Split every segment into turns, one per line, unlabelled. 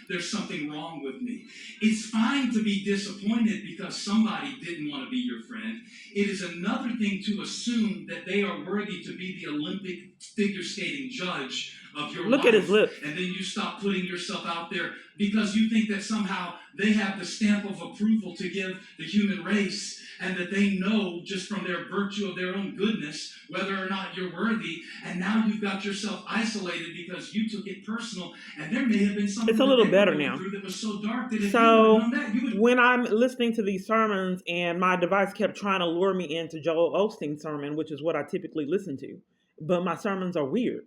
there's something wrong with me. It's fine to be disappointed because somebody didn't want to be your friend. It is another thing to assume that they are worthy to be the Olympic figure skating judge of your
Look at his
life,
lips.
and then you stop putting yourself out there because you think that somehow they have the stamp of approval to give the human race, and that they know just from their virtue of their own goodness whether or not you're worthy. And now you've got yourself isolated because you took it personal, and there may have been something
It's a little
that they were
better
going
now.
through that was so dark that if you would have
So
known that, you would.
when I'm listening to these sermons and my device kept trying to lure me into Joel Osteen's sermon, which is what I typically listen to, but my sermons are weird.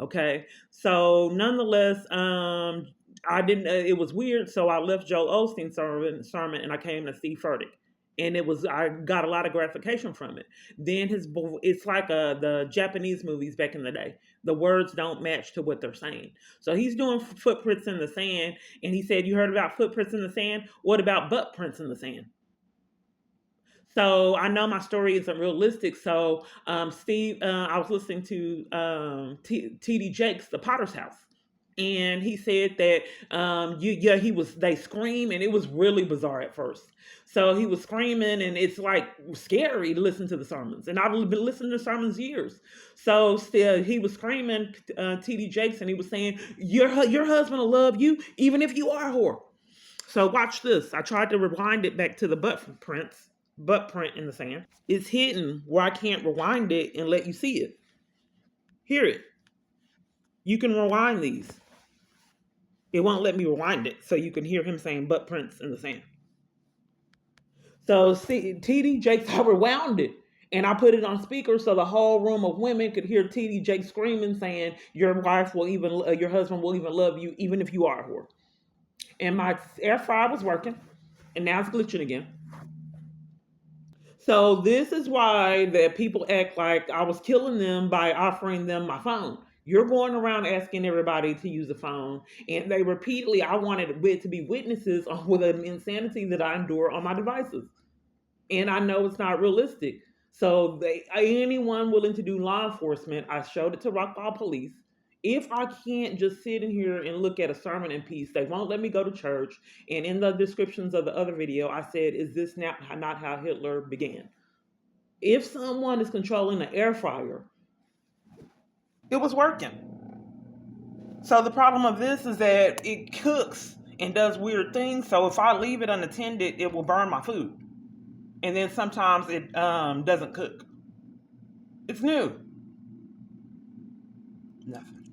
Okay, so nonetheless, I didn't. It was weird, so I left Joel Osteen's sermon, and I came to Steve Furtick, and I got a lot of gratification from it. Then it's like the Japanese movies back in the day. The words don't match to what they're saying. So he's doing footprints in the sand, and he said, "You heard about footprints in the sand? What about butt prints in the sand?" So I know my story isn't realistic. So Steve, I was listening to T.D. Jakes, The Potter's House, and he said that they scream, and it was really bizarre at first. So he was screaming, and it's like scary to listen to the sermons, and I've been listening to sermons years. So still, he was screaming, T.D. Jakes, and he was saying, "Your husband will love you, even if you are a whore." So watch this. I tried to rewind it back to the butt print in the sand. It's hidden where I can't rewind it and let you see it. Hear it. You can rewind these. It won't let me rewind it, so you can hear him saying butt prints in the sand. So see, TD Jakes, I rewound it. And I put it on speaker so the whole room of women could hear TD Jakes screaming, saying, "Your your husband will even love you, even if you are a whore." And my air fryer was working, and now it's glitching again. So this is why that people act like I was killing them by offering them my phone. You're going around asking everybody to use the phone, and they repeatedly. I wanted it to be witnesses on with the insanity that I endure on my devices, and I know it's not realistic. So anyone willing to do law enforcement, I showed it to Rockall Police. If I can't just sit in here and look at a sermon in peace, they won't let me go to church. And in the descriptions of the other video, I said, "Is this not how Hitler began?" If someone is controlling the air fryer, it was working. So the problem of this is that it cooks and does weird things. So if I leave it unattended, it will burn my food. And then sometimes it doesn't cook. It's new. Nothing.